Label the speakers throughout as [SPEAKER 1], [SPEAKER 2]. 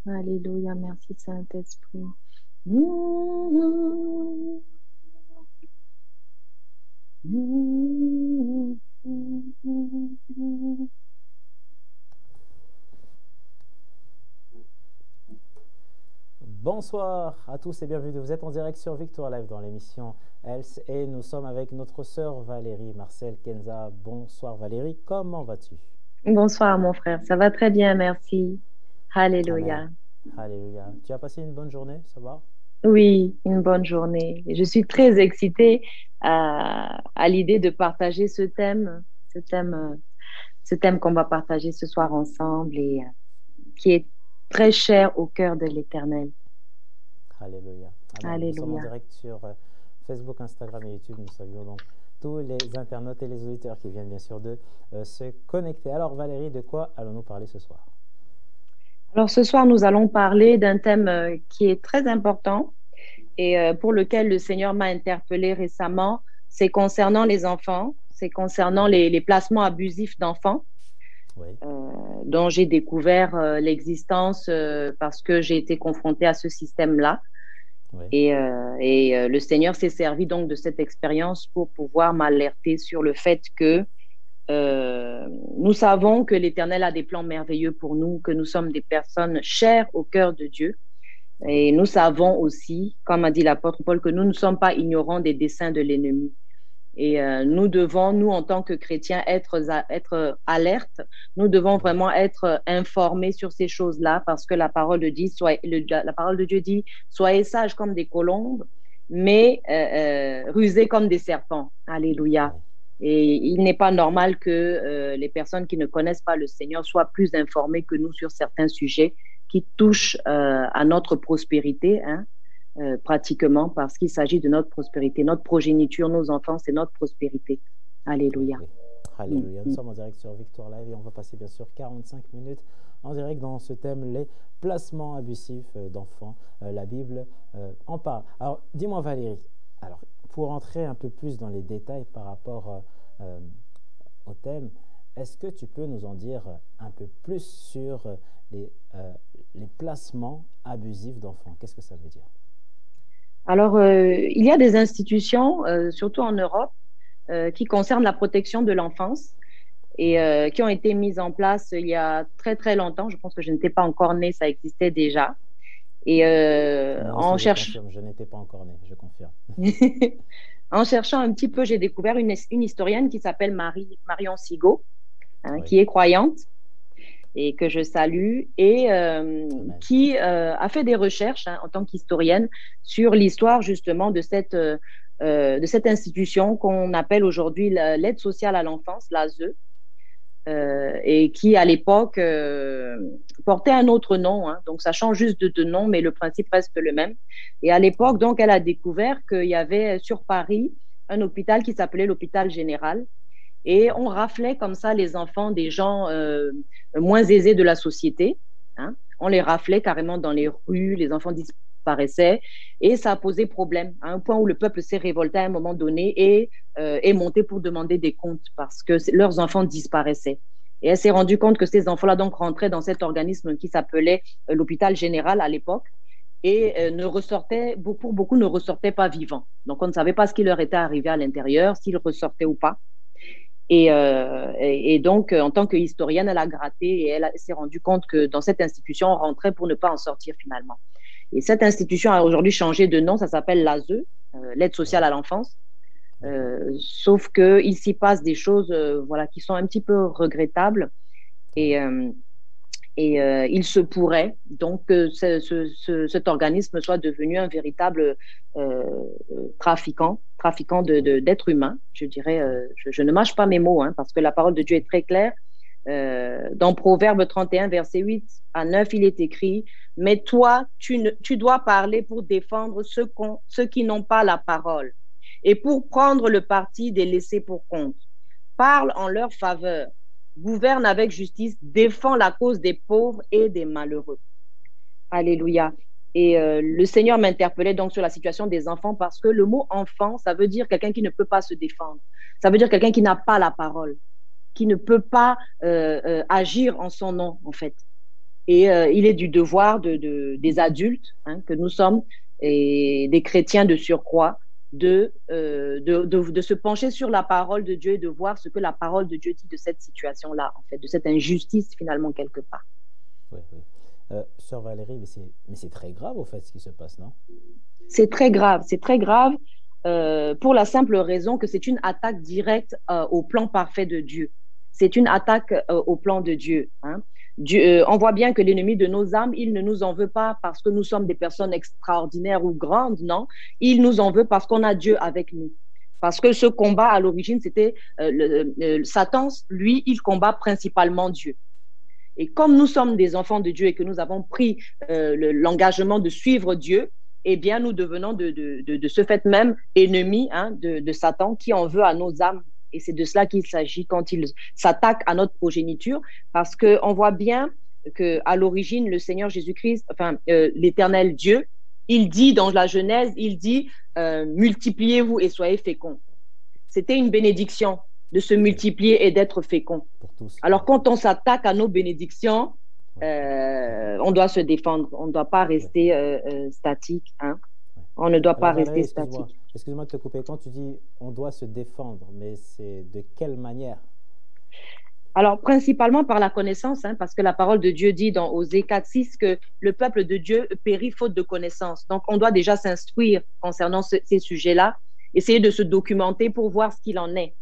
[SPEAKER 1] Alléluia, merci Saint-Esprit.
[SPEAKER 2] Bonsoir à tous et bienvenue. Vous êtes en direct sur Victoire Live dans l'émission Health et nous sommes avec notre sœur Valérie Marcel Kenza. Bonsoir Valérie, comment vas-tu?
[SPEAKER 1] Bonsoir mon frère, ça va très bien, merci. Alléluia.
[SPEAKER 2] Amen. Alléluia. Tu as passé une bonne journée, ça va?
[SPEAKER 1] Oui, une bonne journée. Je suis très excitée à l'idée de partager ce thème, ce thème qu'on va partager ce soir ensemble et qui est très cher au cœur de l'Éternel.
[SPEAKER 2] Alléluia. Amen.
[SPEAKER 1] Alléluia.
[SPEAKER 2] Nous sommes en direct sur Facebook, Instagram et YouTube. Nous saluons donc tous les internautes et les auditeurs qui viennent bien sûr de se connecter. Alors Valérie, de quoi allons-nous parler ce soir?
[SPEAKER 1] Alors ce soir, nous allons parler d'un thème qui est très important et pour lequel le Seigneur m'a interpellée récemment. C'est concernant les enfants, c'est concernant les placements abusifs d'enfants.
[SPEAKER 2] Oui.
[SPEAKER 1] Dont j'ai découvert l'existence parce que j'ai été confrontée à ce système-là.
[SPEAKER 2] Oui.
[SPEAKER 1] Et le Seigneur s'est servi donc de cette expérience pour pouvoir m'alerter sur le fait que nous savons que l'Éternel a des plans merveilleux pour nous, que nous sommes des personnes chères au cœur de Dieu. Et nous savons aussi, comme a dit l'apôtre Paul, que nous ne sommes pas ignorants des desseins de l'ennemi. Et nous devons, nous, en tant que chrétiens, être alertes. Nous devons vraiment être informés sur ces choses-là parce que la parole de Dieu dit « Soyez sages comme des colombes, mais rusés comme des serpents. » Alléluia. Et il n'est pas normal que les personnes qui ne connaissent pas le Seigneur soient plus informées que nous sur certains sujets qui touchent à notre prospérité, hein. Pratiquement parce qu'il s'agit de notre prospérité. Notre progéniture, nos enfants, c'est notre prospérité. Alléluia.
[SPEAKER 2] Oui. Alléluia. Nous sommes en direct sur Victoire Live et on va passer bien sûr 45 minutes en direct dans ce thème, les placements abusifs d'enfants. La Bible en parle. Alors, dis-moi Valérie, alors, pour entrer un peu plus dans les détails par rapport au thème, est-ce que tu peux nous en dire un peu plus sur les placements abusifs d'enfants? Qu'est-ce que ça veut dire?
[SPEAKER 1] Alors, il y a des institutions, surtout en Europe, qui concernent la protection de l'enfance et qui ont été mises en place il y a très, très longtemps. Je pense que je n'étais pas encore née, ça existait déjà. Et
[SPEAKER 2] Moi aussi, je n'étais pas encore née, je confirme.
[SPEAKER 1] En cherchant un petit peu, j'ai découvert une historienne qui s'appelle Marion Sigaud, hein,
[SPEAKER 2] Oui.
[SPEAKER 1] qui est croyante et que je salue, et qui a fait des recherches en tant qu'historienne sur l'histoire justement de cette institution qu'on appelle aujourd'hui l'aide sociale à l'enfance, l'ASE, et qui à l'époque portait un autre nom, hein. Donc ça change juste de nom, mais le principe reste le même. Et à l'époque, donc, elle a découvert qu'il y avait sur Paris un hôpital qui s'appelait l'hôpital général. Et on raflait comme ça les enfants des gens moins aisés de la société, hein. On les raflait carrément dans les rues, les enfants disparaissaient et ça a posé problème à un point où le peuple s'est révolté à un moment donné et est monté pour demander des comptes parce que leurs enfants disparaissaient. Et elle s'est rendue compte que ces enfants-là donc rentraient dans cet organisme qui s'appelait l'hôpital général à l'époque et pour beaucoup ne ressortaient pas vivants. Donc on ne savait pas ce qui leur était arrivé à l'intérieur, s'ils ressortaient ou pas. Et donc, en tant qu'historienne, elle a gratté et elle s'est rendue compte que dans cette institution, on rentrait pour ne pas en sortir finalement. Et cette institution a aujourd'hui changé de nom, ça s'appelle l'ASE, l'aide sociale à l'enfance. Sauf qu'il s'y passe des choses voilà, qui sont un petit peu regrettables. Et il se pourrait donc que cet organisme soit devenu un véritable trafiquant d'êtres humains. Je dirais, je ne mâche pas mes mots, hein, parce que la parole de Dieu est très claire. Dans Proverbe 31, verset 8 à 9, il est écrit, mais toi, tu dois parler pour défendre ceux qui n'ont pas la parole et pour prendre le parti des laissés pour compte. Parle en leur faveur, gouverne avec justice, défends la cause des pauvres et des malheureux. Alléluia. Et le Seigneur m'interpellait donc sur la situation des enfants parce que le mot enfant, ça veut dire quelqu'un qui ne peut pas se défendre. Ça veut dire quelqu'un qui n'a pas la parole, qui ne peut pas agir en son nom, en fait. Et il est du devoir des adultes que nous sommes et des chrétiens de surcroît de se pencher sur la parole de Dieu et de voir ce que la parole de Dieu dit de cette situation-là, en fait, de cette injustice finalement quelque part.
[SPEAKER 2] Oui, oui. Sœur Valérie, mais c'est très grave au fait ce qui se passe, non?
[SPEAKER 1] C'est très grave pour la simple raison que c'est une attaque directe au plan parfait de Dieu. C'est une attaque au plan de Dieu. On voit bien que l'ennemi de nos âmes, il ne nous en veut pas parce que nous sommes des personnes extraordinaires ou grandes, non. Il nous en veut parce qu'on a Dieu avec nous. Parce que ce combat, à l'origine, c'était Satan, lui, il combat principalement Dieu. Et comme nous sommes des enfants de Dieu et que nous avons pris l'engagement de suivre Dieu, eh bien, nous devenons de ce fait même ennemis de Satan qui en veut à nos âmes. Et c'est de cela qu'il s'agit quand il s'attaque à notre progéniture, parce qu'on voit bien qu'à l'origine, le Seigneur Jésus-Christ, l'Éternel Dieu, il dit dans la Genèse, il dit multipliez-vous et soyez féconds. C'était une bénédiction de se multiplier et d'être fécond. Alors, quand on s'attaque à nos bénédictions, on doit se défendre. On ne doit pas rester statique. On ne doit pas rester statique.
[SPEAKER 2] Excuse-moi de te couper. Quand tu dis on doit se défendre, mais c'est de quelle manière?
[SPEAKER 1] Alors, principalement par la connaissance, parce que la parole de Dieu dit dans Osée 4:6 que le peuple de Dieu périt faute de connaissance. Donc, on doit déjà s'instruire concernant ces sujets-là, essayer de se documenter pour voir ce qu'il en est.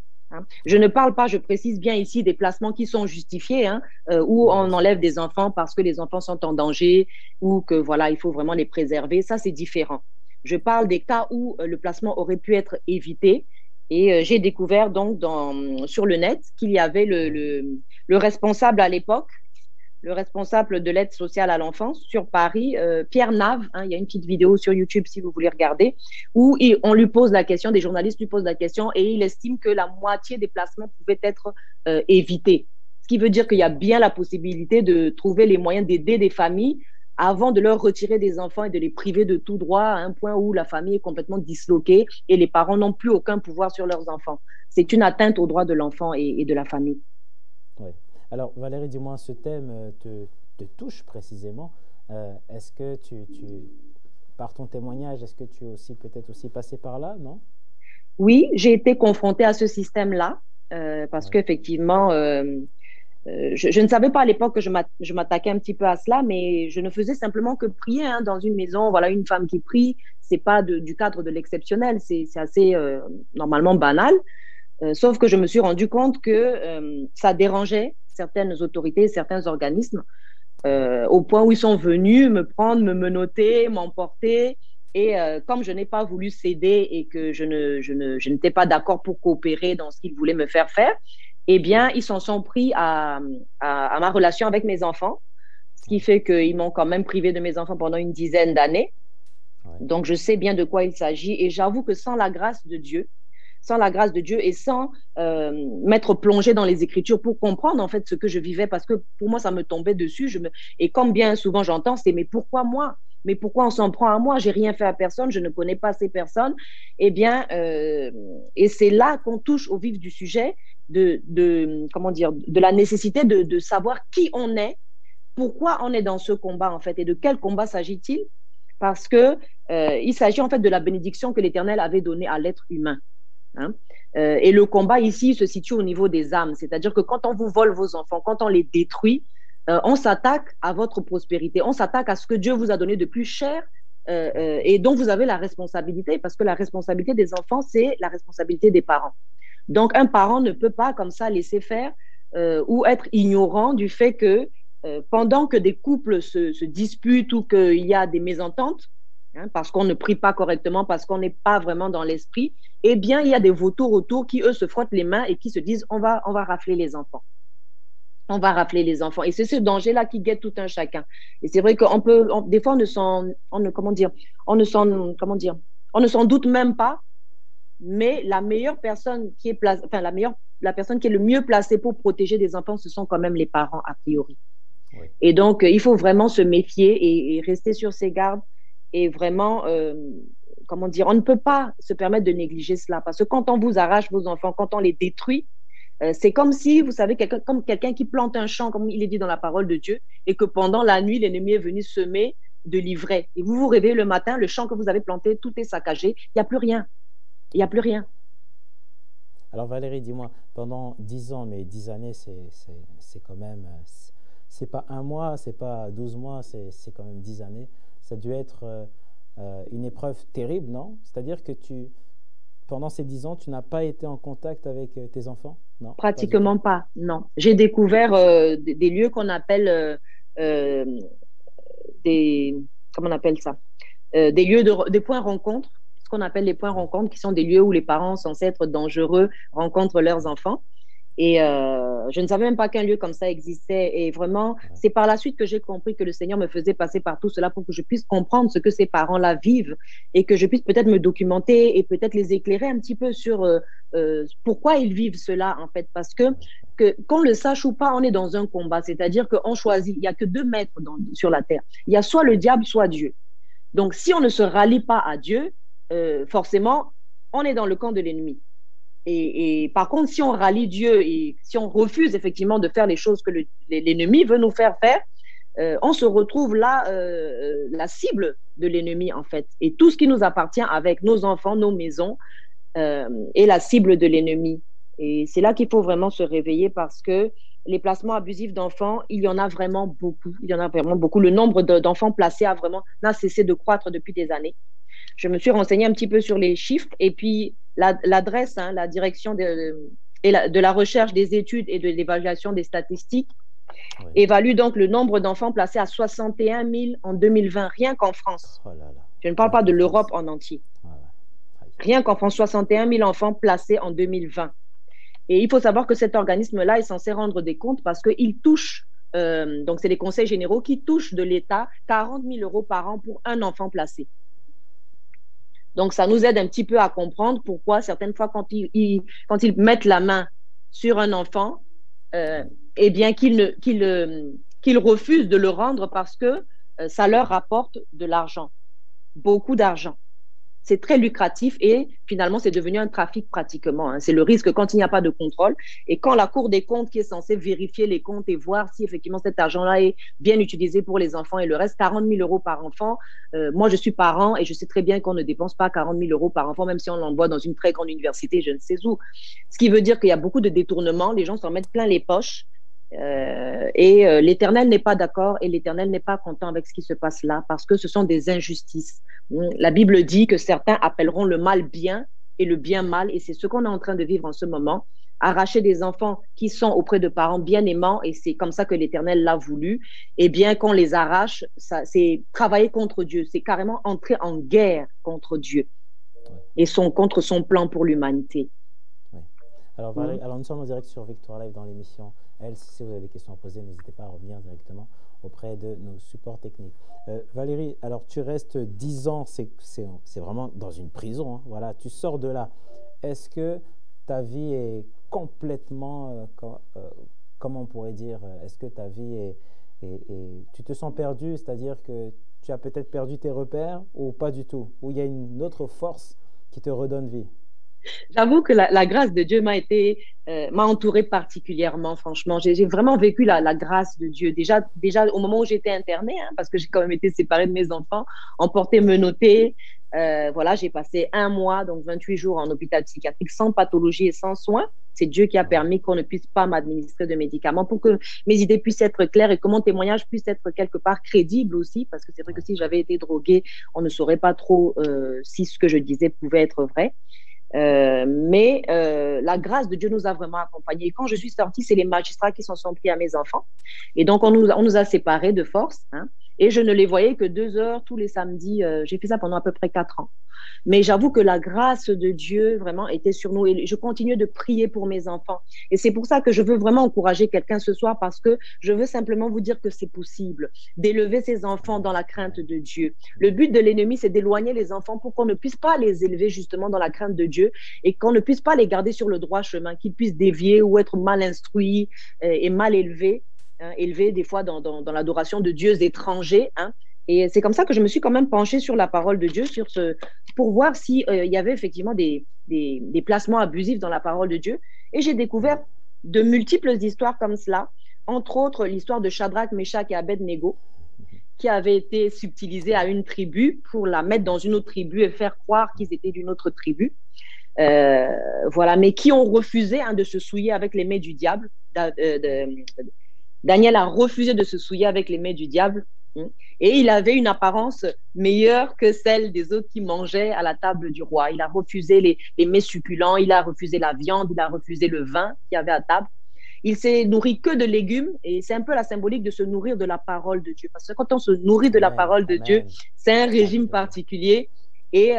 [SPEAKER 1] Je ne parle pas, je précise bien ici, des placements qui sont justifiés, où on enlève des enfants parce que les enfants sont en danger ou que voilà, il faut vraiment les préserver. Ça, c'est différent. Je parle des cas où le placement aurait pu être évité. Et j'ai découvert donc sur le net qu'il y avait le responsable à l'époque, le responsable de l'aide sociale à l'enfance sur Paris, Pierre Nave. Il y a une petite vidéo sur YouTube si vous voulez regarder, où on lui pose la question, des journalistes lui posent la question et il estime que la moitié des placements pouvaient être évités. Ce qui veut dire qu'il y a bien la possibilité de trouver les moyens d'aider des familles avant de leur retirer des enfants et de les priver de tout droit à un point où la famille est complètement disloquée et les parents n'ont plus aucun pouvoir sur leurs enfants. C'est une atteinte aux droits de l'enfant et de la famille.
[SPEAKER 2] Oui. Alors Valérie, dis-moi, ce thème te touche précisément. Est-ce que par ton témoignage, est-ce que tu es aussi peut-être aussi passé par là, non?
[SPEAKER 1] Oui, j'ai été confrontée à ce système-là parce qu'effectivement, je ne savais pas à l'époque que je m'attaquais un petit peu à cela, mais je ne faisais simplement que prier dans une maison. Voilà, une femme qui prie, c'est pas du cadre de l'exceptionnel, c'est assez normalement banal. Sauf que je me suis rendu compte que ça dérangeait certaines autorités, certains organismes, au point où ils sont venus me prendre, me menotter, m'emporter. Et comme je n'ai pas voulu céder et que je n'étais pas d'accord pour coopérer dans ce qu'ils voulaient me faire faire, eh bien, ils s'en sont pris à ma relation avec mes enfants, ce qui fait qu'ils m'ont quand même privé de mes enfants pendant une dizaine d'années. Ouais. Donc, je sais bien de quoi il s'agit et j'avoue que sans la grâce de Dieu et sans m'être plongée dans les Écritures pour comprendre en fait ce que je vivais, parce que pour moi, ça me tombait dessus. Et comme bien souvent j'entends, c'est mais pourquoi moi? Mais pourquoi on s'en prend à moi? J'ai rien fait à personne, je ne connais pas ces personnes. Eh bien, et c'est là qu'on touche au vif du sujet de la nécessité de savoir qui on est, pourquoi on est dans ce combat en fait, et de quel combat s'agit-il? Parce que il s'agit en fait de la bénédiction que l'Éternel avait donnée à l'être humain. Et le combat ici se situe au niveau des âmes, c'est-à-dire que quand on vous vole vos enfants, quand on les détruit, on s'attaque à votre prospérité, on s'attaque à ce que Dieu vous a donné de plus cher et dont vous avez la responsabilité, parce que la responsabilité des enfants, c'est la responsabilité des parents. Donc, un parent ne peut pas comme ça laisser faire ou être ignorant du fait que pendant que des couples se disputent ou qu'il y a des mésententes, parce qu'on ne prie pas correctement, parce qu'on n'est pas vraiment dans l'esprit, eh bien, il y a des vautours autour qui, eux, se frottent les mains et qui se disent on va rafler les enfants. on va rappeler les enfants. Et c'est ce danger-là qui guette tout un chacun. Et c'est vrai qu'on peut, des fois, comment dire, comment dire, on ne s'en doute même pas, mais la meilleure personne qui est enfin, la personne qui est le mieux placée pour protéger des enfants, ce sont quand même les parents, a priori. Oui. Et donc, il faut vraiment se méfier et rester sur ses gardes et vraiment, comment dire, on ne peut pas se permettre de négliger cela parce que quand on vous arrache vos enfants, quand on les détruit, c'est comme si, vous savez, comme quelqu'un qui plante un champ, comme il est dit dans la parole de Dieu, et que pendant la nuit, l'ennemi est venu semer de l'ivraie. Et vous vous réveillez le matin, le champ que vous avez planté, tout est saccagé, il n'y a plus rien. Il n'y a plus rien.
[SPEAKER 2] Alors Valérie, dis-moi, pendant 10 ans, mais 10 années, c'est quand même, c'est pas un mois, c'est pas 12 mois, c'est quand même 10 années. Ça a dû être une épreuve terrible, non? C'est-à-dire que pendant ces 10 ans, tu n'as pas été en contact avec tes enfants? Non?
[SPEAKER 1] Pratiquement pas, non. J'ai découvert des lieux qu'on appelle comment on appelle ça? Des lieux des points rencontres, ce qu'on appelle les points rencontres, qui sont des lieux où les parents censés être dangereux rencontrent leurs enfants. Et je ne savais même pas qu'un lieu comme ça existait. Et vraiment, c'est par la suite que j'ai compris que le Seigneur me faisait passer par tout cela pour que je puisse comprendre ce que ces parents-là vivent et que je puisse peut-être me documenter et peut-être les éclairer un petit peu sur pourquoi ils vivent cela, en fait. Parce que qu'on le sache ou pas, on est dans un combat. C'est-à-dire qu'on choisit, il n'y a que deux maîtres sur la terre. Il y a soit le diable, soit Dieu. Donc, si on ne se rallie pas à Dieu, forcément, on est dans le camp de l'ennemi. Et par contre, si on rallie Dieu et si on refuse effectivement de faire les choses que l'ennemi veut nous faire faire, on se retrouve là, la cible de l'ennemi en fait. Et tout ce qui nous appartient avec nos enfants, nos maisons, est la cible de l'ennemi. Et c'est là qu'il faut vraiment se réveiller parce que les placements abusifs d'enfants, il y en a vraiment beaucoup. Il y en a vraiment beaucoup. Le nombre d'enfants placés n'a cessé de croître depuis des années. Je me suis renseignée un petit peu sur les chiffres et puis l'adresse, la direction de la recherche des études et de l'évaluation des statistiques évalue donc le nombre d'enfants placés à 61 000 en 2020, rien qu'en France. Oh là là. Je ne parle pas de l'Europe en entier. Rien qu'en France, 61 000 enfants placés en 2020. Et il faut savoir que cet organisme-là est censé rendre des comptes parce qu'il touche, donc c'est les conseils généraux qui touchent de l'État 40 000 € par an pour un enfant placé. Donc, ça nous aide un petit peu à comprendre pourquoi certaines fois, quand ils mettent la main sur un enfant, eh bien, qu'ils refusent de le rendre parce que ça leur rapporte de l'argent, beaucoup d'argent. C'est très lucratif et finalement, c'est devenu un trafic pratiquement. C'est le risque quand il n'y a pas de contrôle. Et quand la Cour des comptes qui est censée vérifier les comptes et voir si effectivement cet argent-là est bien utilisé pour les enfants et le reste, 40 000 € par enfant. Moi, je suis parent et je sais très bien qu'on ne dépense pas 40 000 € par enfant, même si on l'envoie dans une très grande université, je ne sais où. Ce qui veut dire qu'il y a beaucoup de détournements. Les gens s'en mettent plein les poches. Et l'Éternel n'est pas d'accord et l'Éternel n'est pas content avec ce qui se passe là parce que ce sont des injustices. La Bible dit que certains appelleront le mal bien et le bien mal et c'est ce qu'on est en train de vivre en ce moment. Arracher des enfants qui sont auprès de parents bien aimants et c'est comme ça que l'Éternel l'a voulu. Et bien qu'on les arrache, c'est travailler contre Dieu, c'est carrément entrer en guerre contre Dieu et contre son plan pour l'humanité.
[SPEAKER 2] Alors, Valérie, alors nous sommes en direct sur Victoire Live dans l'émission Elle. Si vous avez des questions à poser, n'hésitez pas à revenir directement auprès de nos supports techniques. Valérie, alors tu restes 10 ans, c'est vraiment dans une prison. Hein, voilà, tu sors de là. Est-ce que ta vie est complètement, comment on pourrait dire, est-ce que ta vie tu te sens perdu, c'est-à-dire que tu as peut-être perdu tes repères ou pas du tout, ou il y a une autre force qui te redonne vie?
[SPEAKER 1] J'avoue que la grâce de Dieu m'a entourée particulièrement, franchement. J'ai vraiment vécu la grâce de Dieu. Déjà au moment où j'étais internée, parce que j'ai quand même été séparée de mes enfants, emportée, menottée. Voilà, j'ai passé 1 mois, donc 28 jours en hôpital psychiatrique, sans pathologie et sans soins. C'est Dieu qui a permis qu'on ne puisse pas m'administrer de médicaments pour que mes idées puissent être claires et que mon témoignage puisse être quelque part crédible aussi, parce que c'est vrai que si j'avais été droguée, on ne saurait pas trop si ce que je disais pouvait être vrai. Mais la grâce de Dieu nous a vraiment accompagnés. Et quand je suis sortie, c'est les magistrats qui s'en sont pris à mes enfants. Et donc, on nous a séparés de force. Et je ne les voyais que 2 heures tous les samedis. J'ai fait ça pendant à peu près 4 ans. Mais j'avoue que la grâce de Dieu vraiment était sur nous et je continue de prier pour mes enfants. Et c'est pour ça que je veux vraiment encourager quelqu'un ce soir parce que je veux simplement vous dire que c'est possible d'élever ses enfants dans la crainte de Dieu. Le but de l'ennemi, c'est d'éloigner les enfants pour qu'on ne puisse pas les élever justement dans la crainte de Dieu et qu'on ne puisse pas les garder sur le droit chemin, qu'ils puissent dévier ou être mal instruits et mal élevés, hein, élevés des fois dans l'adoration de dieux étrangers, hein. Et c'est comme ça que je me suis quand même penchée sur la parole de Dieu, pour voir s'il y avait effectivement des placements abusifs dans la parole de Dieu. Et j'ai découvert de multiples histoires comme cela, entre autres l'histoire de Shadrach, Meshach et Abed-Nego, qui avait été subtilisée à une tribu pour la mettre dans une autre tribu et faire croire qu'ils étaient d'une autre tribu. Voilà, mais qui ont refusé, hein, de se souiller avec les mets du diable. Daniel a refusé de se souiller avec les mets du diable. Et il avait une apparence meilleure que celle des autres qui mangeaient à la table du roi. Il a refusé les mets succulents, il a refusé la viande, il a refusé le vin qu'il y avait à table. Il s'est nourri que de légumes et c'est un peu la symbolique de se nourrir de la parole de Dieu. Parce que quand on se nourrit de la parole de Dieu, c'est un régime particulier et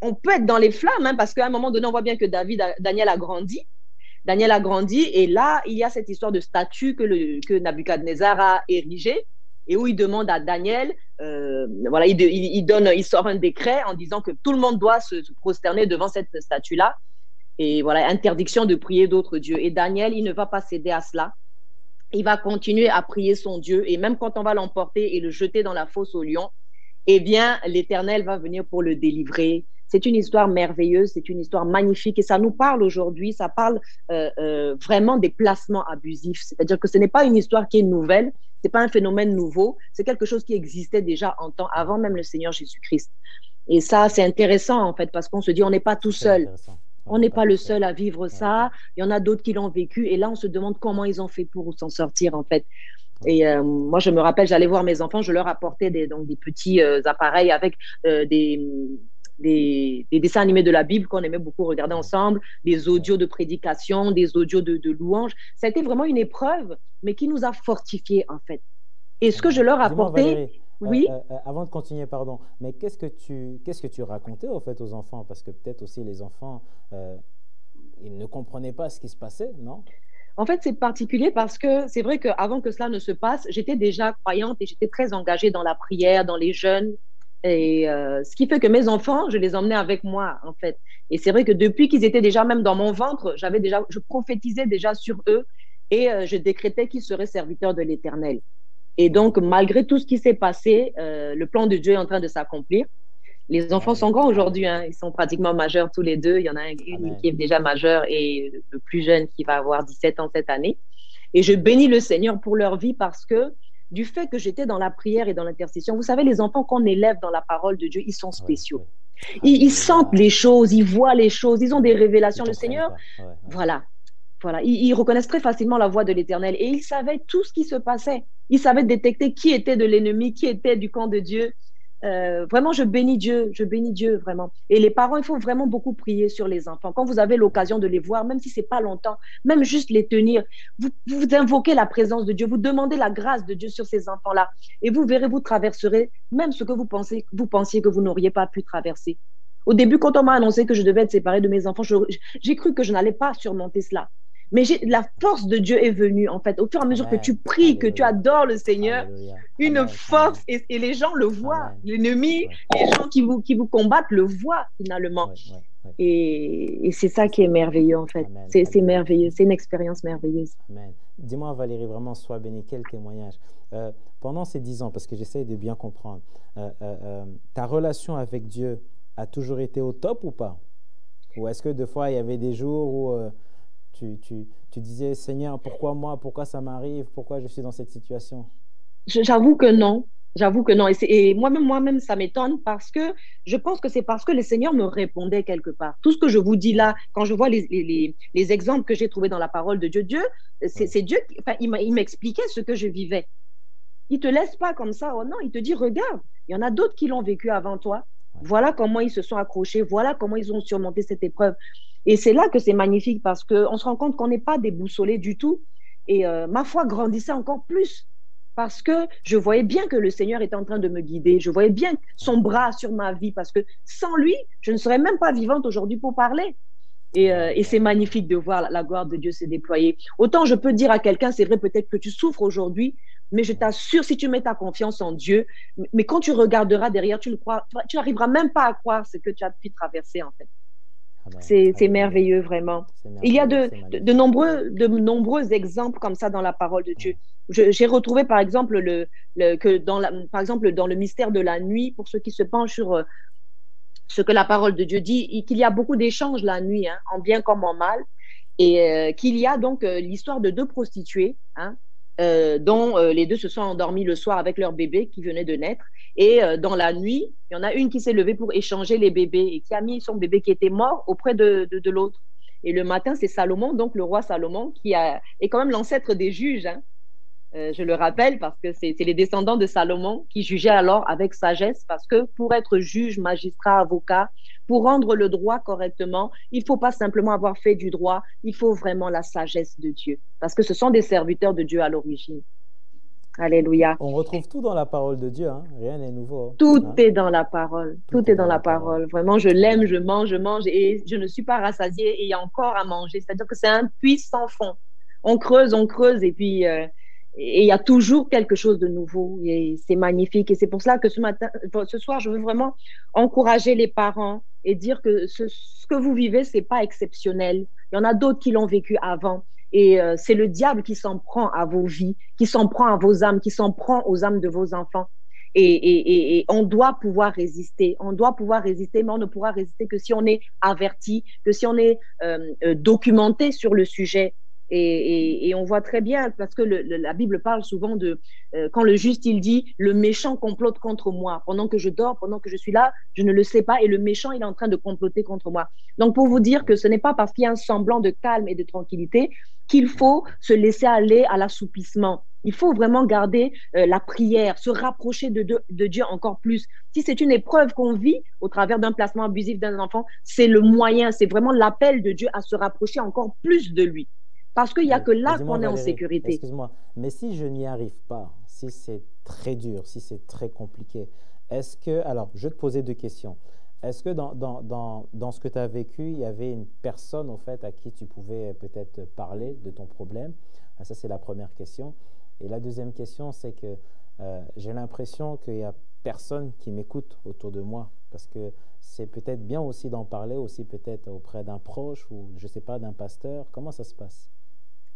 [SPEAKER 1] on peut être dans les flammes, hein, parce qu'à un moment donné, on voit bien que Daniel a grandi. Daniel a grandi et là, il y a cette histoire de statue que Nabuchodonosor a érigée et où il demande à Daniel, voilà, il sort un décret en disant que tout le monde doit se prosterner devant cette statue-là. Et voilà, interdiction de prier d'autres dieux. Et Daniel, il ne va pas céder à cela. Il va continuer à prier son Dieu. Et même quand on va l'emporter et le jeter dans la fosse aux lions, eh bien, l'Éternel va venir pour le délivrer. C'est une histoire merveilleuse, c'est une histoire magnifique. Et ça nous parle aujourd'hui, ça parle vraiment des placements abusifs. C'est-à-dire que ce n'est pas une histoire qui est nouvelle, ce n'est pas un phénomène nouveau, c'est quelque chose qui existait déjà en temps, avant même le Seigneur Jésus-Christ. Et ça, c'est intéressant, en fait, parce qu'on se dit, on n'est pas tout seul. On n'est pas le seul à vivre ça. Il y en a d'autres qui l'ont vécu. Et là, on se demande comment ils ont fait pour s'en sortir, en fait. Et moi, je me rappelle, j'allais voir mes enfants, je leur apportais des petits appareils avec des dessins animés de la Bible qu'on aimait beaucoup regarder ensemble, des audios de prédication, des audios de louanges. Ça a été vraiment une épreuve, mais qui nous a fortifiés, en fait. Et ce que je leur apportais… Oui.
[SPEAKER 2] Avant de continuer, pardon, mais qu'est-ce que tu racontais au fait aux enfants? Parce que peut-être aussi les enfants, ils ne comprenaient pas ce qui se passait, non?
[SPEAKER 1] En fait, c'est particulier parce que c'est vrai qu'avant que cela ne se passe, j'étais déjà croyante et j'étais très engagée dans la prière, dans les jeûnes. Et ce qui fait que mes enfants, je les emmenais avec moi, en fait. Et c'est vrai que depuis qu'ils étaient déjà même dans mon ventre, je prophétisais déjà sur eux et je décrétais qu'ils seraient serviteurs de l'Éternel. Et donc, malgré tout ce qui s'est passé, le plan de Dieu est en train de s'accomplir. Les enfants sont grands aujourd'hui, hein, ils sont pratiquement majeurs tous les deux. Il y en a une qui est déjà majeure et le plus jeune qui va avoir 17 ans cette année. Et je bénis le Seigneur pour leur vie parce que du fait que j'étais dans la prière et dans l'intercession, vous savez, les enfants qu'on élève dans la parole de Dieu, ils sont spéciaux. Ils sentent les choses, ils voient les choses, ils ont des révélations. Le Seigneur, voilà. Voilà, ils reconnaissent très facilement la voix de l'Éternel et ils savaient tout ce qui se passait. Ils savaient détecter qui était de l'ennemi, qui était du camp de Dieu. Vraiment, je bénis Dieu, vraiment. Et les parents, il faut vraiment beaucoup prier sur les enfants. Quand vous avez l'occasion de les voir, même si c'est pas longtemps, même juste les tenir, vous invoquez la présence de Dieu, vous demandez la grâce de Dieu sur ces enfants-là et vous verrez, vous traverserez même ce que vous pensiez que vous n'auriez pas pu traverser. Au début, quand on m'a annoncé que je devais être séparée de mes enfants, j'ai cru que je n'allais pas surmonter cela. Mais la force de Dieu est venue, en fait, au fur et à mesure que tu pries, que tu adores le Seigneur, une force, et les gens le voient, l'ennemi, les gens qui vous combattent le voient finalement. Et c'est ça qui est merveilleux, en fait. C'est merveilleux, c'est une expérience merveilleuse.
[SPEAKER 2] Amen. Dis-moi, Valérie, vraiment, sois bénie, quel témoignage. Pendant ces 10 ans, parce que j'essaie de bien comprendre, ta relation avec Dieu a toujours été au top ou pas? Ou est-ce que des fois, il y avait des jours où… Tu disais, Seigneur, pourquoi moi? Pourquoi ça m'arrive? Pourquoi je suis dans cette situation?
[SPEAKER 1] J'avoue que non. J'avoue que non. Et moi-même, ça m'étonne parce que je pense que c'est parce que le Seigneur me répondait quelque part. Tout ce que je vous dis là, quand je vois les exemples que j'ai trouvés dans la parole de Dieu, c'est Dieu, il m'expliquait ce que je vivais. Il ne te laisse pas comme ça. Oh non, il te dit, regarde, il y en a d'autres qui l'ont vécu avant toi. Voilà comment ils se sont accrochés. Voilà comment ils ont surmonté cette épreuve. Et c'est là que c'est magnifique parce qu'on se rend compte qu'on n'est pas déboussolé du tout. Et ma foi grandissait encore plus parce que je voyais bien que le Seigneur était en train de me guider. Je voyais bien son bras sur ma vie parce que sans lui, je ne serais même pas vivante aujourd'hui pour parler. Et c'est magnifique de voir la gloire de Dieu se déployer. Autant je peux dire à quelqu'un, c'est vrai, peut-être que tu souffres aujourd'hui, mais je t'assure, si tu mets ta confiance en Dieu, mais quand tu regarderas derrière, tu n'arriveras même pas à croire ce que tu as pu traverser, en fait. C'est merveilleux, vraiment. Il y a de nombreux exemples comme ça dans la parole de Dieu. J'ai retrouvé, par exemple, par exemple, dans le mystère de la nuit, pour ceux qui se penchent sur ce que la parole de Dieu dit, qu'il y a beaucoup d'échanges la nuit, hein, en bien comme en mal, et qu'il y a donc l'histoire de deux prostituées, hein, dont les deux se sont endormis le soir avec leur bébé qui venait de naître. Et dans la nuit, il y en a une qui s'est levée pour échanger les bébés et qui a mis son bébé qui était mort auprès de l'autre. Et le matin, c'est Salomon, donc le roi Salomon, est quand même l'ancêtre des juges, hein. Je le rappelle parce que c'est les descendants de Salomon qui jugeaient alors avec sagesse, parce que pour être juge, magistrat, avocat, pour rendre le droit correctement, il ne faut pas simplement avoir fait du droit, il faut vraiment la sagesse de Dieu, parce que ce sont des serviteurs de Dieu à l'origine. Alléluia.
[SPEAKER 2] On retrouve tout dans la parole de Dieu, hein. Rien n'est nouveau.
[SPEAKER 1] Tout est dans la parole. Tout est dans la parole. Vraiment, je l'aime, je mange et je ne suis pas rassasiée et il y a encore à manger. C'est-à-dire que c'est un puits sans fond. On creuse et puis et il y a toujours quelque chose de nouveau et c'est magnifique. Et c'est pour cela que ce soir, je veux vraiment encourager les parents et dire que ce que vous vivez, c'est pas exceptionnel. Il y en a d'autres qui l'ont vécu avant. Et c'est le diable qui s'en prend à vos vies, qui s'en prend à vos âmes, qui s'en prend aux âmes de vos enfants. Et on doit pouvoir résister. On doit pouvoir résister, mais on ne pourra résister que si on est averti, que si on est documenté sur le sujet. Et on voit très bien, parce que la Bible parle souvent de quand le juste, il dit « le méchant complote contre moi. Pendant que je dors, pendant que je suis là, je ne le sais pas. Et le méchant, il est en train de comploter contre moi. » Donc, pour vous dire que ce n'est pas parce qu'il y a un semblant de calme et de tranquillité qu'il faut se laisser aller à l'assoupissement. Il faut vraiment garder la prière, se rapprocher de Dieu encore plus. Si c'est une épreuve qu'on vit au travers d'un placement abusif d'un enfant, c'est le moyen, c'est vraiment l'appel de Dieu à se rapprocher encore plus de lui. Parce qu'il n'y a que là qu'on est en sécurité.
[SPEAKER 2] Excuse-moi, mais si je n'y arrive pas, si c'est très dur, si c'est très compliqué, est-ce que… Alors, je vais te poser deux questions. Est-ce que dans ce que tu as vécu, il y avait une personne, au fait, à qui tu pouvais peut-être parler de ton problème? Ça, c'est la première question. Et la deuxième question, c'est que j'ai l'impression qu'il n'y a personne qui m'écoute autour de moi. Parce que c'est peut-être bien aussi d'en parler, aussi peut-être auprès d'un proche ou, je ne sais pas, d'un pasteur. Comment ça se passe?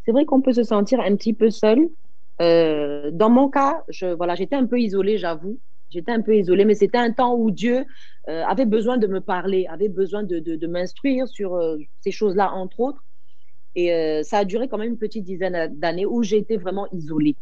[SPEAKER 1] C'est vrai qu'on peut se sentir un petit peu seul. Dans mon cas, j'étais un peu isolée, j'avoue. J'étais un peu isolée, mais c'était un temps où Dieu avait besoin de me parler, avait besoin de m'instruire sur ces choses-là, entre autres. Et ça a duré quand même une petite dizaine d'années où j'ai été vraiment isolée.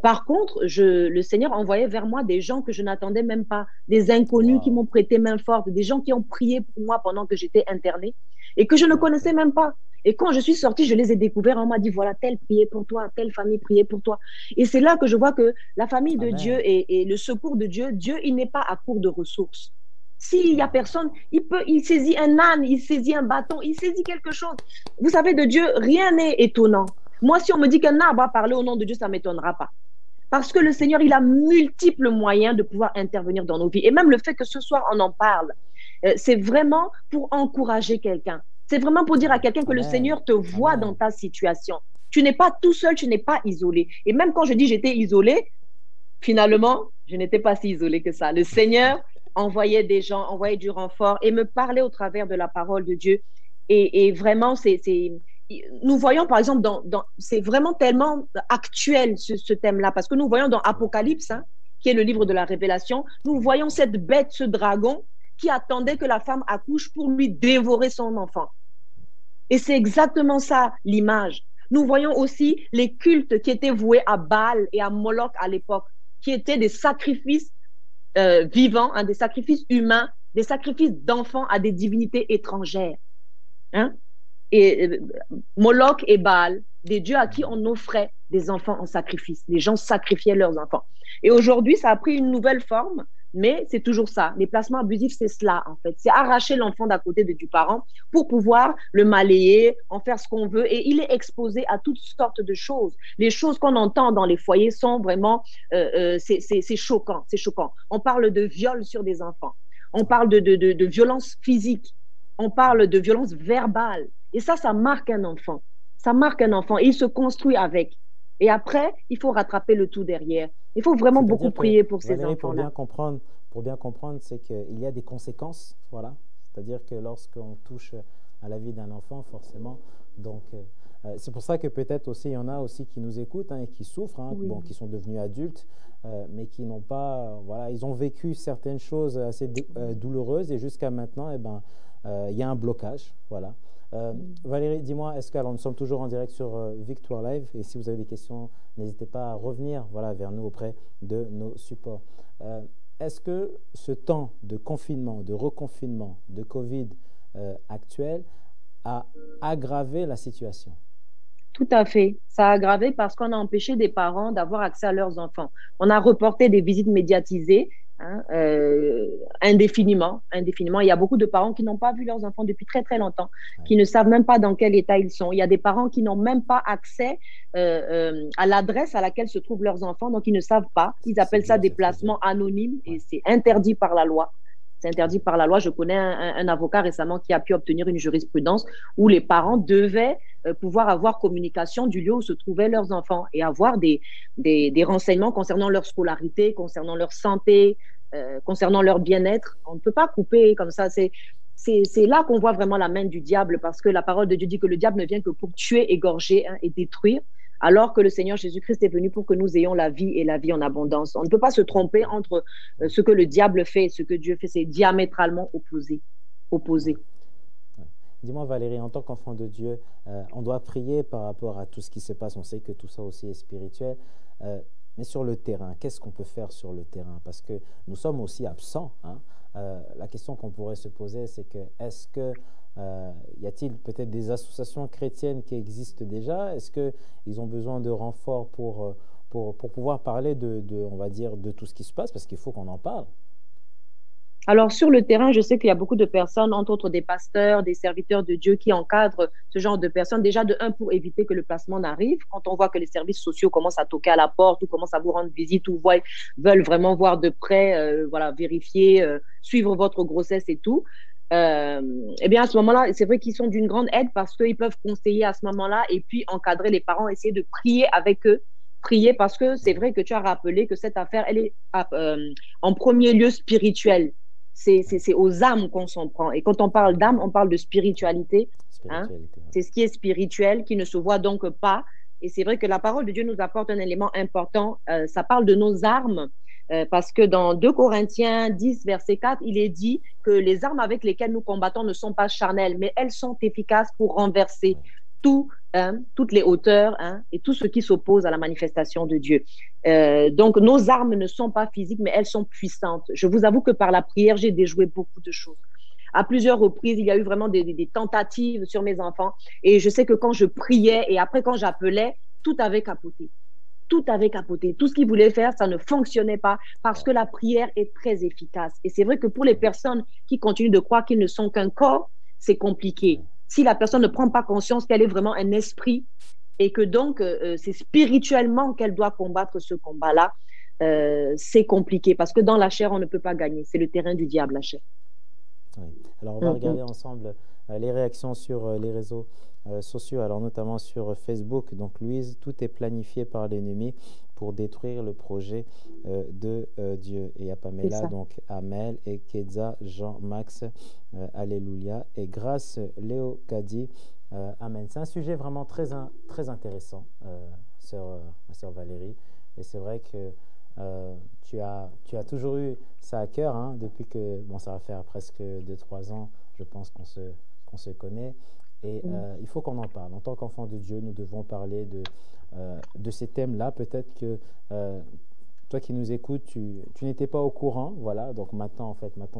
[SPEAKER 1] Par contre, le Seigneur envoyait vers moi des gens que je n'attendais même pas, des inconnus qui m'ont prêté main forte, des gens qui ont prié pour moi pendant que j'étais internée et que je ne connaissais même pas. Et quand je suis sortie, je les ai découverts. On m'a dit, voilà, telle priait pour toi, telle famille priait pour toi. Et c'est là que je vois que la famille de Dieu et le secours de Dieu, il n'est pas à court de ressources. S'il n'y a personne, il saisit un âne, il saisit un bâton, il saisit quelque chose. Vous savez, de Dieu, rien n'est étonnant. Moi, si on me dit qu'un arbre a parlé au nom de Dieu, ça ne m'étonnera pas. Parce que le Seigneur, il a multiples moyens de pouvoir intervenir dans nos vies. Et même le fait que ce soir, on en parle, c'est vraiment pour encourager quelqu'un. C'est vraiment pour dire à quelqu'un que le Seigneur te voit dans ta situation. Tu n'es pas tout seul, tu n'es pas isolé. Et même quand je dis j'étais isolée, finalement, je n'étais pas si isolée que ça. Le Seigneur envoyait des gens, envoyait du renfort et me parlait au travers de la parole de Dieu. Et vraiment, nous voyons par exemple, c'est vraiment tellement actuel ce thème-là, parce que nous voyons dans Apocalypse, hein, qui est le livre de la Révélation, nous voyons cette bête, ce dragon, qui attendait que la femme accouche pour lui dévorer son enfant. Et c'est exactement ça l'image. Nous voyons aussi les cultes qui étaient voués à Baal et à Moloch à l'époque, qui étaient des sacrifices vivants, hein, des sacrifices humains, des sacrifices d'enfants à des divinités étrangères. Hein? Et Moloch et Baal, des dieux à qui on offrait des enfants en sacrifice. Les gens sacrifiaient leurs enfants. Et aujourd'hui, ça a pris une nouvelle forme Mais c'est toujours ça. Les placements abusifs, c'est cela, en fait. C'est arracher l'enfant d'à côté du parent pour pouvoir le malayer, en faire ce qu'on veut. Et il est exposé à toutes sortes de choses. Les choses qu'on entend dans les foyers sont vraiment, c'est choquant, c'est choquant. On parle de viol sur des enfants. On parle de violence physique. On parle de violence verbale. Et ça marque un enfant. Ça marque un enfant et il se construit avec. Et après, il faut rattraper le tout derrière. Il faut vraiment beaucoup
[SPEAKER 2] C'est-à-dire que,
[SPEAKER 1] prier pour ces
[SPEAKER 2] Valérie,
[SPEAKER 1] enfants-là.
[SPEAKER 2] pour bien comprendre, c'est qu'il y a des conséquences, voilà. C'est-à-dire que lorsqu'on touche à la vie d'un enfant, forcément, donc c'est pour ça que peut-être aussi il y en a aussi qui nous écoutent et qui souffrent,
[SPEAKER 1] Oui.
[SPEAKER 2] bon, qui sont devenus adultes, mais qui n'ont pas, voilà, ils ont vécu certaines choses assez douloureuses et jusqu'à maintenant, eh ben, il y a un blocage, voilà. Valérie, dis-moi, alors nous sommes toujours en direct sur Victoire Live et si vous avez des questions, n'hésitez pas à revenir voilà, vers nous auprès de nos supports. Est-ce que ce temps de confinement, de reconfinement, de Covid actuel a aggravé la situation?
[SPEAKER 1] Tout à fait. Ça a aggravé parce qu'on a empêché des parents d'avoir accès à leurs enfants. On a reporté des visites médiatisées indéfiniment, indéfiniment. Il y a beaucoup de parents qui n'ont pas vu leurs enfants depuis très, très longtemps,
[SPEAKER 2] Ouais.
[SPEAKER 1] qui ne savent même pas dans quel état ils sont. Il y a des parents qui n'ont même pas accès à l'adresse à laquelle se trouvent leurs enfants, donc ils ne savent pas. Ils
[SPEAKER 2] C'est
[SPEAKER 1] appellent ça
[SPEAKER 2] dur,
[SPEAKER 1] des
[SPEAKER 2] c'est très dur.
[SPEAKER 1] placements anonymes et
[SPEAKER 2] Ouais.
[SPEAKER 1] c'est interdit par la loi. C'est interdit par la loi. Je connais un avocat récemment qui a pu obtenir une jurisprudence où les parents devaient pouvoir avoir communication du lieu où se trouvaient leurs enfants et avoir des renseignements concernant leur scolarité, concernant leur santé, concernant leur bien-être. On ne peut pas couper comme ça. C'est là qu'on voit vraiment la main du diable parce que la parole de Dieu dit que le diable ne vient que pour tuer, égorger et détruire, alors que le Seigneur Jésus-Christ est venu pour que nous ayons la vie et la vie en abondance. On ne peut pas se tromper entre ce que le diable fait et ce que Dieu fait. C'est diamétralement opposé. Opposé.
[SPEAKER 2] Ouais. Dis-moi Valérie, en tant qu'enfant de Dieu, on doit prier par rapport à tout ce qui se passe. On sait que tout ça aussi est spirituel. Mais sur le terrain, qu'est-ce qu'on peut faire sur le terrain? Parce que nous sommes aussi absents. La question qu'on pourrait se poser, c'est que est-ce que y a-t-il peut-être des associations chrétiennes qui existent déjà? Est-ce qu'ils ont besoin de renforts pour pouvoir parler on va dire, de tout ce qui se passe? Parce qu'il faut qu'on en parle.
[SPEAKER 1] Alors, sur le terrain, je sais qu'il y a beaucoup de personnes, entre autres des pasteurs, des serviteurs de Dieu qui encadrent ce genre de personnes. Déjà, de un, pour éviter que le placement n'arrive. Quand on voit que les services sociaux commencent à toquer à la porte ou commencent à vous rendre visite ou veulent vraiment voir de près, voilà, vérifier, suivre votre grossesse et tout. Euh, eh bien, à ce moment-là, c'est vrai qu'ils sont d'une grande aide parce qu'ils peuvent conseiller à ce moment-là et puis encadrer les parents, essayer de prier avec eux. Prier parce que c'est vrai que tu as rappelé que cette affaire, elle est en premier lieu spirituelle. C'est aux âmes qu'on s'en prend. Et quand on parle d'âme, on parle de spiritualité. Hein?
[SPEAKER 2] Spiritualité. Ouais.
[SPEAKER 1] C'est ce qui est spirituel, qui ne se voit donc pas. Et c'est vrai que la parole de Dieu nous apporte un élément important. Ça parle de nos armes. Parce que dans 2 Corinthiens 10, verset 4, il est dit que les armes avec lesquelles nous combattons ne sont pas charnelles, mais elles sont efficaces pour renverser
[SPEAKER 2] Ouais.
[SPEAKER 1] tout, toutes les hauteurs et tout ce qui s'oppose à la manifestation de Dieu. Donc, nos armes ne sont pas physiques, mais elles sont puissantes. Je vous avoue que par la prière, j'ai déjoué beaucoup de choses. À plusieurs reprises, il y a eu vraiment des tentatives sur mes enfants. Et je sais que quand je priais et après quand j'appelais, tout avait capoté. Tout avait capoté. Tout ce qu'ils voulaient faire, ça ne fonctionnait pas parce que la prière est très efficace. Et c'est vrai que pour les personnes qui continuent de croire qu'ils ne sont qu'un corps, c'est compliqué. Si la personne ne prend pas conscience qu'elle est vraiment un esprit et que donc c'est spirituellement qu'elle doit combattre ce combat-là, c'est compliqué parce que dans la chair, on ne peut pas gagner. C'est le terrain du diable, la chair.
[SPEAKER 2] Oui. Alors, on va regarder ensemble les réactions sur les réseaux sociaux, alors notamment sur Facebook. Donc, Louise, tout est planifié par l'ennemi pour détruire le projet de Dieu. Et il y a Pamela, donc Amel, et Kedza, Jean-Max, Alléluia. Et Grâce, Léo Kadi, Amen. C'est un sujet vraiment très intéressant, ma sœur Valérie. Et c'est vrai que tu as toujours eu ça à cœur, depuis que, bon, ça va faire presque 2-3 ans, je pense qu'on se connaît. Et il faut qu'on en parle. En tant qu'enfant de Dieu, nous devons parler de ces thèmes-là. Peut-être que toi qui nous écoutes, tu n'étais pas au courant. Voilà, donc maintenant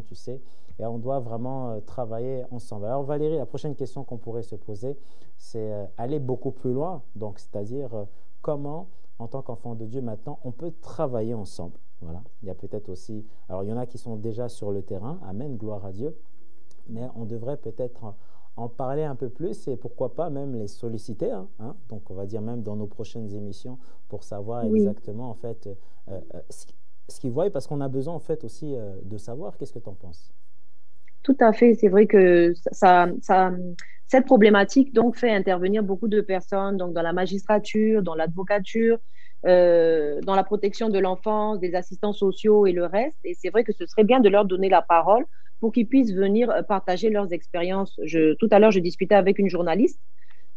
[SPEAKER 2] tu sais. Et on doit vraiment travailler ensemble. Alors Valérie, la prochaine question qu'on pourrait se poser, c'est aller beaucoup plus loin. Donc, c'est-à-dire comment, en tant qu'enfant de Dieu maintenant, on peut travailler ensemble. Voilà. Il y a peut-être aussi, alors il y en a qui sont déjà sur le terrain, amen, gloire à Dieu, mais on devrait peut-être en parler un peu plus et pourquoi pas même les solliciter, hein. Donc on va dire même dans nos prochaines émissions pour savoir
[SPEAKER 1] Oui.
[SPEAKER 2] exactement en fait ce qu'ils voient, parce qu'on a besoin en fait aussi de savoir. Qu'est-ce que tu en penses?
[SPEAKER 1] Tout à fait, c'est vrai que cette problématique donc fait intervenir beaucoup de personnes donc dans la magistrature, dans l'advocature, dans la protection de l'enfance, des assistants sociaux et le reste. Et c'est vrai que ce serait bien de leur donner la parole pour qu'ils puissent venir partager leurs expériences. Tout à l'heure, je discutais avec une journaliste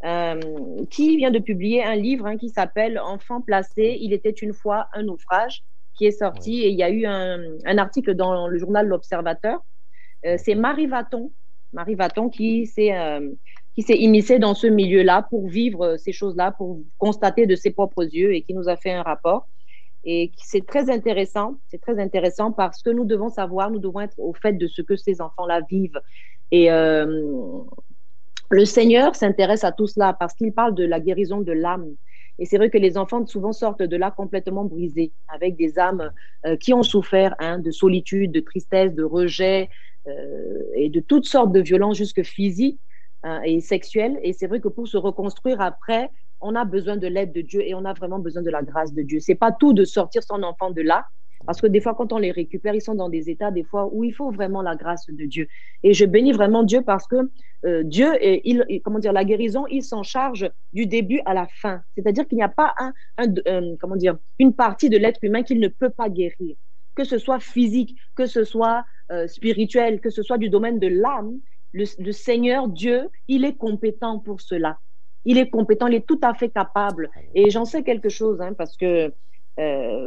[SPEAKER 1] euh, qui vient de publier un livre qui s'appelle Enfants
[SPEAKER 2] Oui,
[SPEAKER 1] placés, il était une fois un naufrage, qui est
[SPEAKER 2] oui,
[SPEAKER 1] sorti et il y a eu un article dans le journal L'Observateur. C'est
[SPEAKER 2] d'accord.
[SPEAKER 1] Marie Vaton qui s'est immiscée dans ce milieu-là pour vivre ces choses-là, pour constater de ses propres yeux et qui nous a fait un rapport. Et c'est très intéressant parce que nous devons savoir, nous devons être au fait de ce que ces enfants-là vivent. Et le Seigneur s'intéresse à tout cela parce qu'il parle de la guérison de l'âme. Et c'est vrai que les enfants souvent sortent de là complètement brisés, avec des âmes qui ont souffert de solitude, de tristesse, de rejet et de toutes sortes de violences jusque physiques et sexuelles. Et c'est vrai que pour se reconstruire après, on a besoin de l'aide de Dieu et on a vraiment besoin de la grâce de Dieu. C'est pas tout de sortir son enfant de là, parce que des fois, quand on les récupère, ils sont dans des états, des fois, où il faut vraiment la grâce de Dieu. Et je bénis vraiment Dieu parce que Dieu, comment dire, la guérison, il s'en charge du début à la fin. C'est-à-dire qu'il n'y a pas comment dire, une partie de l'être humain qu'il ne peut pas guérir. Que ce soit physique, que ce soit spirituel, que ce soit du domaine de l'âme, le Seigneur Dieu, il est compétent pour cela. Il est compétent, il est tout à fait capable. Et j'en
[SPEAKER 2] Alléluia.
[SPEAKER 1] sais quelque chose, parce que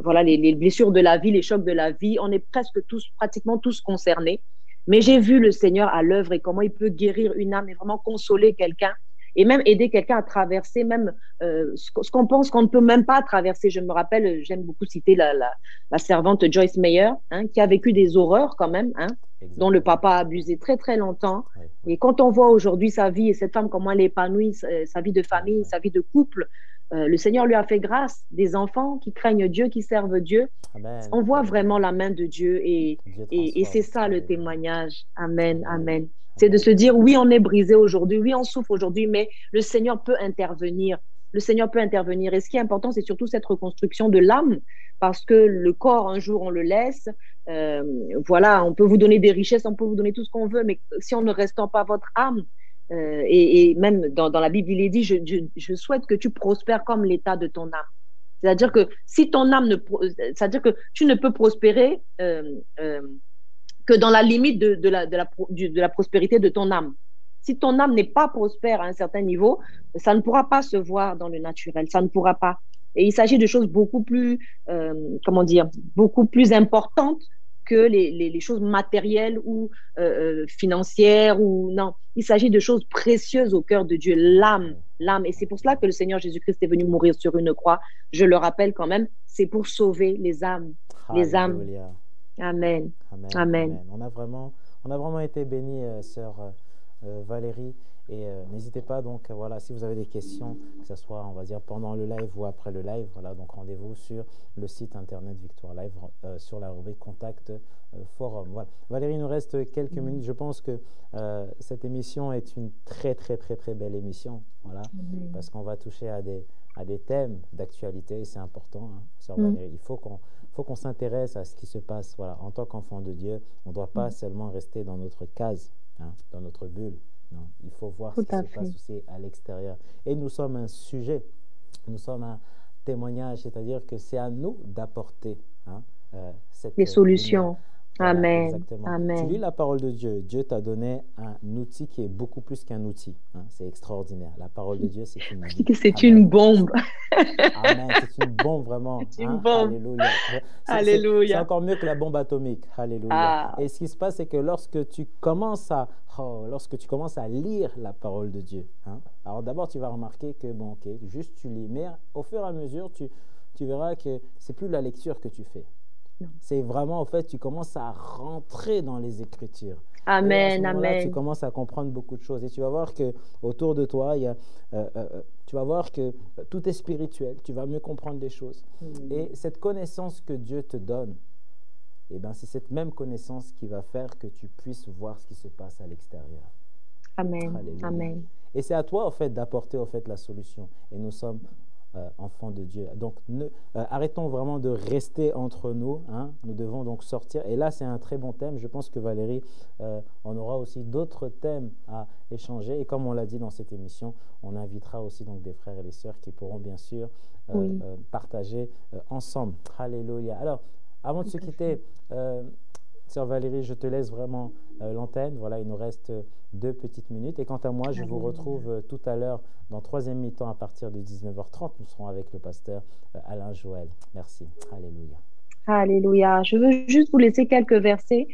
[SPEAKER 1] voilà, les blessures de la vie, les chocs de la vie, on est presque tous, pratiquement tous concernés. Mais j'ai
[SPEAKER 2] Oui,
[SPEAKER 1] vu le Seigneur à l'œuvre et comment il peut guérir une âme et vraiment consoler quelqu'un et même aider quelqu'un à traverser même ce qu'on pense qu'on ne peut même pas traverser. Je me rappelle, j'aime beaucoup citer la servante Joyce Meyer, qui a vécu des horreurs quand même, dont le
[SPEAKER 2] exactement.
[SPEAKER 1] papa a abusé très très longtemps.
[SPEAKER 2] Oui, oui,
[SPEAKER 1] Et quand on voit aujourd'hui sa vie et cette femme, comment elle épanouit, sa vie de
[SPEAKER 2] oui,
[SPEAKER 1] famille,
[SPEAKER 2] oui.
[SPEAKER 1] sa vie de couple, le Seigneur lui a fait grâce, des enfants qui craignent Dieu, qui servent Dieu.
[SPEAKER 2] Amen.
[SPEAKER 1] On voit vraiment
[SPEAKER 2] Alléluia.
[SPEAKER 1] la main de Dieu
[SPEAKER 2] Dieu
[SPEAKER 1] et c'est
[SPEAKER 2] transforme.
[SPEAKER 1] ça le
[SPEAKER 2] Alléluia.
[SPEAKER 1] témoignage. Amen,
[SPEAKER 2] Amen.
[SPEAKER 1] amen. C'est de
[SPEAKER 2] Amen.
[SPEAKER 1] se dire, oui, on est brisé aujourd'hui, oui, on souffre aujourd'hui, mais le Seigneur peut intervenir. Le Seigneur peut intervenir. Et ce qui est important, c'est surtout cette reconstruction de l'âme, parce que le corps, un jour, on le laisse. Euh, voilà, on peut vous donner des richesses, on peut vous donner tout ce qu'on veut, mais si on ne restaure pas votre âme, et même dans la Bible, il est dit, je souhaite que tu prospères comme l'état de ton âme. C'est-à-dire que si ton âme ne, c'est-à-dire que tu ne peux prospérer que dans la limite de la prospérité de ton âme. Si ton âme n'est pas prospère à un certain niveau, ça ne pourra pas se voir dans le naturel, ça ne pourra pas. Et il s'agit de choses beaucoup plus, comment dire, beaucoup plus importantes que les choses matérielles ou financières ou non. Il s'agit de choses précieuses au cœur de Dieu, l'âme,
[SPEAKER 2] Oui,
[SPEAKER 1] l'âme. Et c'est
[SPEAKER 2] oui,
[SPEAKER 1] pour cela que le Seigneur Jésus-Christ est venu mourir sur une croix. Je le rappelle quand même, c'est pour sauver les âmes, les âmes.
[SPEAKER 2] alléluia.
[SPEAKER 1] Amen,
[SPEAKER 2] Amen.
[SPEAKER 1] amen.
[SPEAKER 2] Amen. On a vraiment été bénis, sœur Valérie. Et n'hésitez pas, donc, voilà, si vous avez des questions, que ce soit, on va dire, pendant le live ou après le live, voilà, donc rendez-vous sur le site internet Victoire Live, sur la rubrique Contact Forum. Voilà. Valérie, il nous reste quelques minutes. Je pense que cette émission est une très, très, très, très belle émission, voilà,
[SPEAKER 1] Amen.
[SPEAKER 2] parce qu'on va toucher à des thèmes d'actualité, et c'est important, sœur
[SPEAKER 1] Mm,
[SPEAKER 2] Valérie. Faut qu'on s'intéresse à ce qui se passe, voilà, en tant qu'enfant de Dieu. On ne doit pas
[SPEAKER 1] mm.
[SPEAKER 2] seulement rester dans notre case, dans notre bulle. Non, il faut voir ce
[SPEAKER 1] Tout
[SPEAKER 2] qui
[SPEAKER 1] à
[SPEAKER 2] se
[SPEAKER 1] fait.
[SPEAKER 2] passe aussi à l'extérieur. Et nous sommes un sujet, nous sommes un témoignage, c'est-à-dire que c'est à nous d'apporter cette
[SPEAKER 1] Les
[SPEAKER 2] lumière.
[SPEAKER 1] solutions.
[SPEAKER 2] Voilà,
[SPEAKER 1] Amen.
[SPEAKER 2] exactement. Tu lis
[SPEAKER 1] Amen.
[SPEAKER 2] la parole de Dieu. Dieu t'a donné un outil qui est beaucoup plus qu'un outil. C'est extraordinaire. La parole de Dieu, c'est une
[SPEAKER 1] Je dis
[SPEAKER 2] vie.
[SPEAKER 1] que c'est
[SPEAKER 2] Amen.
[SPEAKER 1] une bombe.
[SPEAKER 2] Amen. C'est une bombe vraiment.
[SPEAKER 1] C'est une bombe.
[SPEAKER 2] Alléluia. C'est
[SPEAKER 1] Alléluia.
[SPEAKER 2] encore mieux que la bombe atomique. Alléluia.
[SPEAKER 1] Ah,
[SPEAKER 2] Et ce qui se passe, c'est que lorsque tu commences à lire la parole de Dieu, alors d'abord tu vas remarquer que, bon, ok, juste tu lis, mais au fur et à mesure, tu verras que c'est plus la lecture que tu fais.
[SPEAKER 1] non.
[SPEAKER 2] C'est vraiment, en fait, tu commences à rentrer dans les Écritures. Et à ce
[SPEAKER 1] Amen,
[SPEAKER 2] moment-là, tu
[SPEAKER 1] amen.
[SPEAKER 2] commences à comprendre beaucoup de choses. Et tu vas voir que autour de toi, tu vas voir que tout est spirituel. Tu vas mieux comprendre les choses. Et cette connaissance que Dieu te donne, eh ben, c'est cette même connaissance qui va faire que tu puisses voir ce qui se passe à l'extérieur.
[SPEAKER 1] Amen,
[SPEAKER 2] Alléluia.
[SPEAKER 1] amen.
[SPEAKER 2] Et c'est à toi, en fait, d'apporter, en fait, la solution. Et nous sommes enfants de Dieu. Donc, arrêtons vraiment de rester entre nous. Hein. Nous devons donc sortir. Et là, c'est un très bon thème. Je pense que Valérie, on aura aussi d'autres thèmes à échanger. Et comme on l'a dit dans cette émission, on invitera aussi donc des frères et des sœurs qui pourront bien sûr
[SPEAKER 1] Oui,
[SPEAKER 2] partager ensemble. Alléluia. Alors, avant de
[SPEAKER 1] tout
[SPEAKER 2] se
[SPEAKER 1] à fait.
[SPEAKER 2] quitter, sœur Valérie, je te laisse vraiment l'antenne. Voilà, il nous reste 2 petites minutes. Et quant à moi, je vous
[SPEAKER 1] Alléluia.
[SPEAKER 2] retrouve tout à l'heure dans troisième mi-temps à partir de 19h30. Nous serons avec le pasteur Alain Joël. Merci. Alléluia.
[SPEAKER 1] Alléluia. Je veux juste vous laisser quelques versets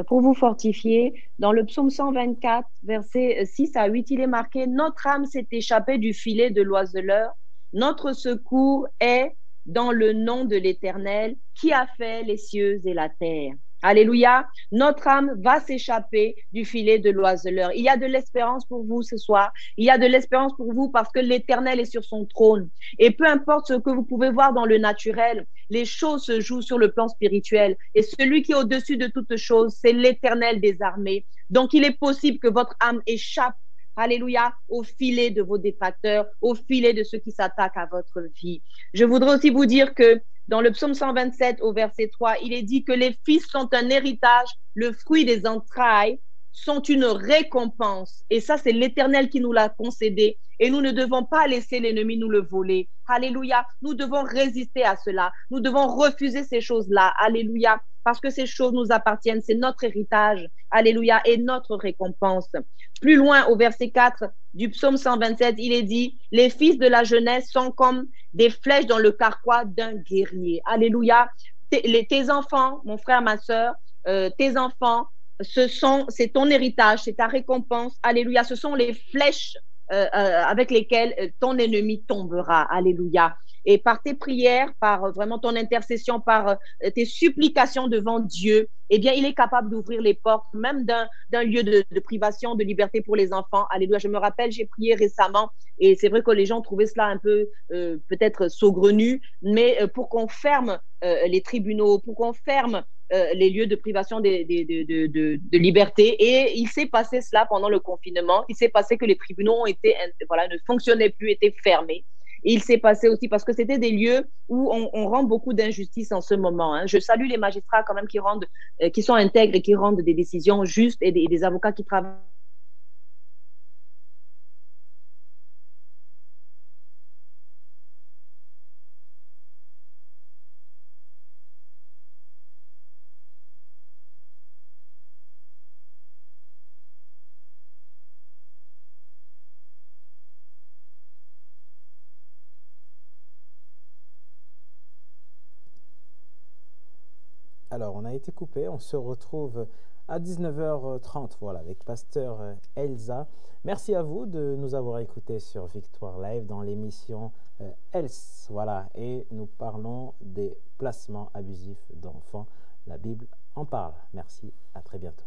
[SPEAKER 1] pour vous fortifier. Dans le psaume 124, versets 6 à 8, il est marqué: Notre âme s'est échappée du filet de l'oiseleur. Notre secours est dans le nom de l'Éternel qui a fait les cieux et la terre. Alléluia. Notre âme va s'échapper du filet de l'oiseleur. Il y a de l'espérance pour vous ce soir. Il y a de l'espérance pour vous parce que l'Éternel est sur son trône. Et peu importe ce que vous pouvez voir dans le naturel, les choses se jouent sur le plan spirituel. Et celui qui est au-dessus de toutes choses, c'est l'Éternel des armées. Donc, il est possible que votre âme échappe, alléluia, au filet de vos détracteurs, au filet de ceux qui s'attaquent à votre vie. Je voudrais aussi vous dire que dans le psaume 127 au verset 3, il est dit que les fils sont un héritage, le fruit des entrailles sont une récompense. Et ça, c'est l'Éternel qui nous l'a concédé. Et nous ne devons pas laisser l'ennemi nous le voler. Alléluia. Nous devons résister à cela. Nous devons refuser ces choses-là. Alléluia. Parce que ces choses nous appartiennent. C'est notre héritage. Alléluia. Et notre récompense. Plus loin, au verset 4 du psaume 127, il est dit: les fils de la jeunesse sont comme des flèches dans le carquois d'un guerrier. Alléluia. Tes enfants, mon frère, ma soeur, tes enfants, c'est ton héritage, c'est ta récompense. Alléluia. Ce sont les flèches avec lesquelles ton ennemi tombera. Alléluia. Et par tes prières, par vraiment ton intercession, par tes supplications devant Dieu, eh bien, il est capable d'ouvrir les portes, même d'un lieu de privation de liberté pour les enfants. Alléluia. Je me rappelle, j'ai prié récemment, et c'est vrai que les gens trouvaient cela un peu peut-être saugrenu, mais pour qu'on ferme les tribunaux, pour qu'on ferme les lieux de privation de liberté. Et il s'est passé cela pendant le confinement. Il s'est passé que les tribunaux ont été, voilà, ne fonctionnaient plus, étaient fermés. Et il s'est passé aussi parce que c'était des lieux où on rend beaucoup d'injustice en ce moment. Hein. Je salue les magistrats quand même qui sont intègres et qui rendent des décisions justes et des avocats qui travaillent.
[SPEAKER 2] Alors, on a été coupé. On se retrouve à 19h30, voilà, avec pasteur Elsa. Merci à vous de nous avoir écoutés sur Victoire Live dans l'émission Else. Voilà, et nous parlons des placements abusifs d'enfants. La Bible en parle. Merci, à très bientôt.